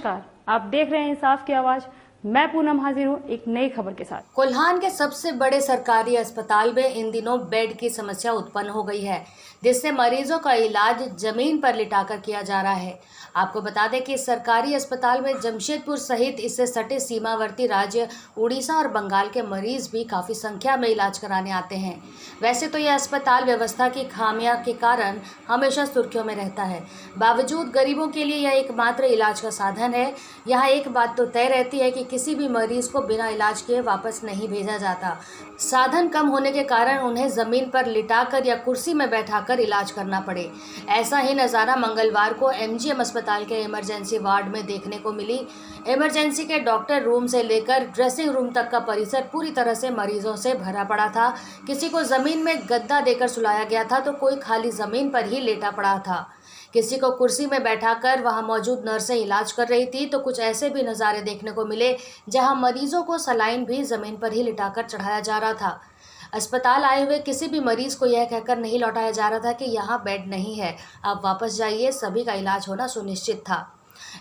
नमस्कार, आप देख रहे हैं इंसाफ की आवाज। मैं पूनम हाजिर हूँ एक नई खबर के साथ। कोल्हान के सबसे बड़े सरकारी अस्पताल में इन दिनों बेड की समस्या उत्पन्न हो गई है, जिससे मरीजों का इलाज जमीन पर लिटाकर किया जा रहा है। आपको बता दें कि इस सरकारी अस्पताल में जमशेदपुर सहित इससे सटे सीमावर्ती राज्य उड़ीसा और बंगाल के मरीज भी काफी संख्या में इलाज कराने आते हैं। वैसे तो यह अस्पताल व्यवस्था की खामियां के कारण हमेशा सुर्खियों में रहता है, बावजूद गरीबों के लिए यह एकमात्र इलाज का साधन है। यहाँ एक बात तो तय रहती है कि किसी भी मरीज को बिना इलाज किए वापस नहीं भेजा जाता। साधन कम होने के कारण उन्हें जमीन पर लिटाकर या कुर्सी में बैठाकर इलाज करना पड़े। ऐसा ही नज़ारा मंगलवार को एमजीएम अस्पताल के इमरजेंसी वार्ड में देखने को मिली। इमरजेंसी के डॉक्टर रूम से लेकर ड्रेसिंग रूम तक का परिसर पूरी तरह से मरीजों से भरा पड़ा था। किसी को जमीन में गद्दा देकर सुलाया गया था तो कोई खाली जमीन पर ही लेटा पड़ा था। किसी को कुर्सी में बैठाकर वहां मौजूद नर्सें इलाज कर रही थी तो कुछ ऐसे भी नज़ारे देखने को मिले जहां मरीजों को सलाइन भी जमीन पर ही लिटाकर चढ़ाया जा रहा था। अस्पताल आए हुए किसी भी मरीज को यह कहकर नहीं लौटाया जा रहा था कि यहाँ बेड नहीं है, आप वापस जाइए, सभी का इलाज होना सुनिश्चित था।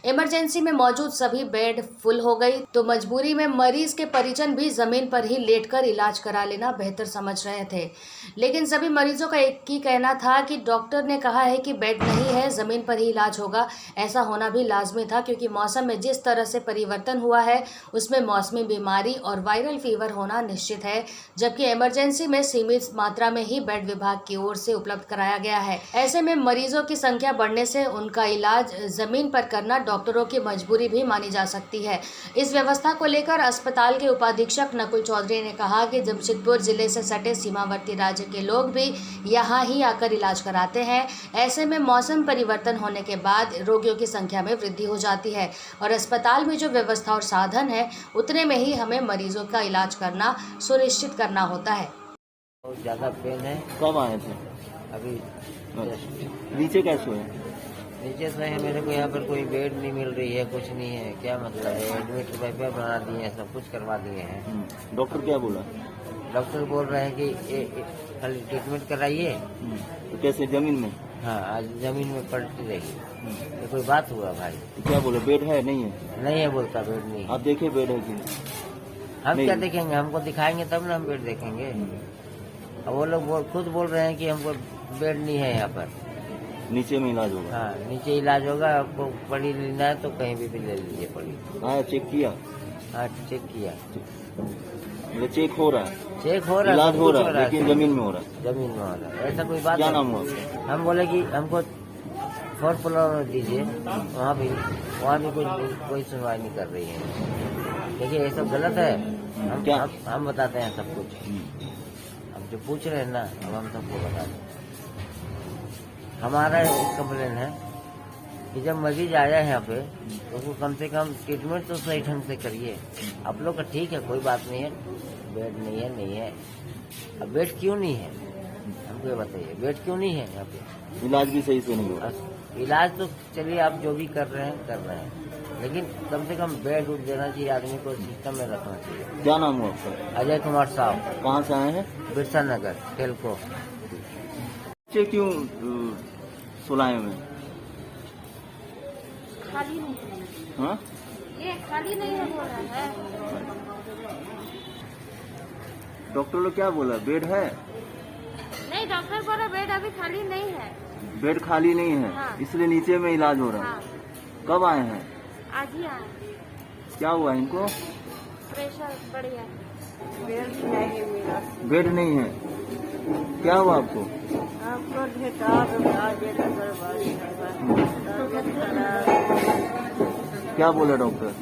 इमरजेंसी में मौजूद सभी बेड फुल हो गई तो मजबूरी में मरीज के परिजन भी जमीन पर ही लेटकर इलाज करा लेना बेहतर समझ रहे थे। लेकिन सभी मरीजों का एक ही कहना था कि डॉक्टर ने कहा है कि बेड नहीं है, जमीन पर ही इलाज होगा। ऐसा होना भी लाजमी था क्योंकि मौसम में जिस तरह से परिवर्तन हुआ है उसमें मौसमी बीमारी और वायरल फीवर होना निश्चित है, जबकि इमरजेंसी में सीमित मात्रा में ही बेड विभाग की ओर से उपलब्ध कराया गया है। ऐसे में मरीजों की संख्या बढ़ने से उनका इलाज जमीन पर करना डॉक्टरों की मजबूरी भी मानी जा सकती है। इस व्यवस्था को लेकर अस्पताल के उपाधीक्षक नकुल चौधरी ने कहा कि जमशेदपुर जिले से सटे सीमावर्ती राज्य के लोग भी यहाँ ही आकर इलाज कराते हैं। ऐसे में मौसम परिवर्तन होने के बाद रोगियों की संख्या में वृद्धि हो जाती है और अस्पताल में जो व्यवस्था और साधन है उतने में ही हमें मरीजों का इलाज करना सुनिश्चित करना होता है। बहुत ज्यादा पेन है। कब आए थे? अभी नीचे कैसे हुए? नीचे से है, मेरे को यहाँ पर कोई बेड नहीं मिल रही है, कुछ नहीं है। क्या मतलब है? एडमिट पेपर बना दिए हैं, सब कुछ करवा दिए हैं। डॉक्टर क्या बोला? डॉक्टर बोल रहे हैं कि खाली ट्रीटमेंट कराइए। तो कैसे, जमीन में? हाँ, आज जमीन में पलटी रही। ये कोई बात हुआ भाई? तो क्या बोले, बेड है नहीं है? नहीं है बोलता, बेड नहीं। आप देखे बेड है कि हम नहीं? क्या देखेंगे? हमको दिखाएंगे तब ना हम बेड देखेंगे। अब वो लोग खुद बोल रहे हैं कि हमको बेड नहीं है यहाँ पर। नीचे में इलाज होगा? हाँ, नीचे इलाज होगा। आपको पड़ी लेना है तो कहीं भी ले लीजिए पड़ी। हाँ, चेक किया? हाँ, चेक किया। मतलब चेक हो रहा है, चेक हो रहा है, इलाज सब हो कुछ रहा है, लेकिन जमीन में हो रहा है। जमीन में हो रहा है। ऐसा कोई बात क्या है? नाम हुआ आपका? हम बोले कि हमको 4th फ्लोर में दीजिए, वहाँ भी कोई सुनवाई नहीं कर रही है। देखिए ये सब गलत है। हम बताते हैं सब कुछ। अब जो पूछ रहे हैं ना, अब हम सबको बताते हैं। हमारा एक कंप्लेन है कि जब मरीज आया है यहाँ पे तो उसको कम से कम ट्रीटमेंट तो सही ढंग से करिए। आप लोग का ठीक है, कोई बात नहीं है, बेड नहीं है। अब बेड क्यों नहीं है हमको ये बताइए, बेड क्यों नहीं है यहाँ पे? इलाज भी सही से नहीं हो रहा। इलाज तो चलिए आप जो भी कर रहे हैं, लेकिन कम से कम बेड उठ देना चाहिए, आदमी को सिस्टम में रखना चाहिए। क्या नाम हुआ आपका? अजय कुमार साहब। कहाँ से आए हैं? बिरसा नगर, टेलको। क्यों सुलाए में? खाली नहीं है। हाँ, ये खाली नहीं है बोल रहा है। डॉक्टर लोग क्या बोला, बेड है? नहीं, डॉक्टर बोल रहा बेड अभी खाली नहीं है। बेड खाली नहीं है। हाँ। इसलिए नीचे में इलाज हो रहा है। हाँ, कब आए हैं? आज ही आए। क्या हुआ इनको? प्रेशर बढ़िया। बेड नहीं है। क्या हुआ आपको? क्या बोला डॉक्टर?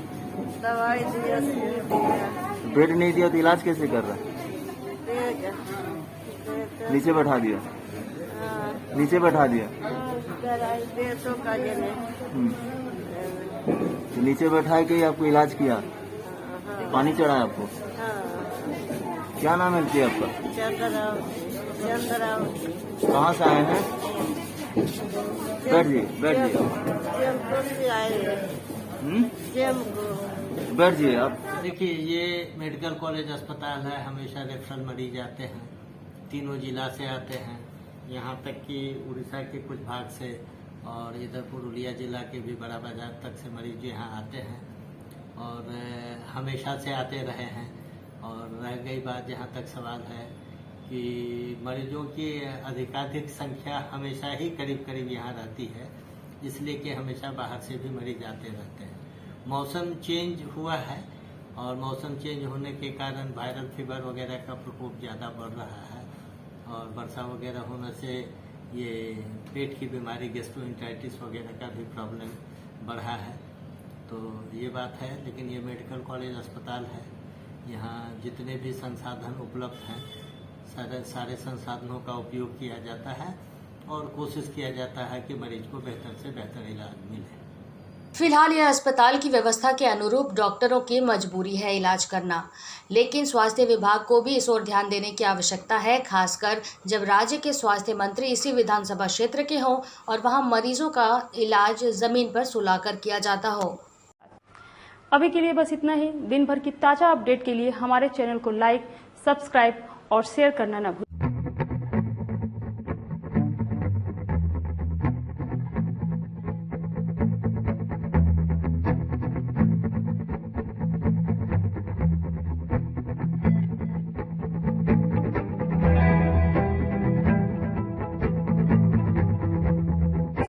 दवाई दिया, बेड नहीं दिया तो इलाज कैसे कर रहा है? नीचे बैठा दिया? नीचे बैठा दिया? तो नीचे बैठा के ही आपको इलाज किया? पानी चढ़ाया आपको? क्या नाम है जी आपका? कहाँ से आए हैं? बैठ जाइए, बैठ जाइए। बैठ जाइए आप। देखिए, ये मेडिकल कॉलेज अस्पताल है। हमेशा रेफरल मरीज आते हैं, तीनों जिला से आते हैं। यहाँ तक कि उड़ीसा के कुछ भाग से और इधर पुरुलिया जिला के भी बड़ा बाजार तक से मरीज यहाँ आते हैं और हमेशा से आते रहे हैं। और रह गई बात, जहाँ तक सवाल है कि मरीजों की अधिकाधिक संख्या हमेशा ही करीब करीब यहाँ रहती है, इसलिए कि हमेशा बाहर से भी मरीज आते रहते हैं। मौसम चेंज हुआ है और मौसम चेंज होने के कारण वायरल फीवर वगैरह का प्रकोप ज़्यादा बढ़ रहा है और वर्षा वगैरह होने से ये पेट की बीमारी गैस्ट्रोएंटेराइटिस वगैरह का भी प्रॉब्लम बढ़ा है। तो ये बात है, लेकिन ये मेडिकल कॉलेज अस्पताल है, यहाँ जितने भी संसाधन उपलब्ध हैं सारे संसाधनों का उपयोग किया जाता है और कोशिश किया जाता है कि मरीज को बेहतर से बेहतर इलाज मिले। फिलहाल यह अस्पताल की व्यवस्था के अनुरूप डॉक्टरों की मजबूरी है इलाज करना, लेकिन स्वास्थ्य विभाग को भी इस ओर ध्यान देने की आवश्यकता है, खासकर जब राज्य के स्वास्थ्य मंत्री इसी विधानसभा क्षेत्र के हों और वहां मरीजों का इलाज जमीन पर सुलाकर किया जाता हो। अभी के लिए बस इतना ही। दिन भर की ताज़ा अपडेट के लिए हमारे चैनल को लाइक, सब्सक्राइब और शेयर करना न भूलें।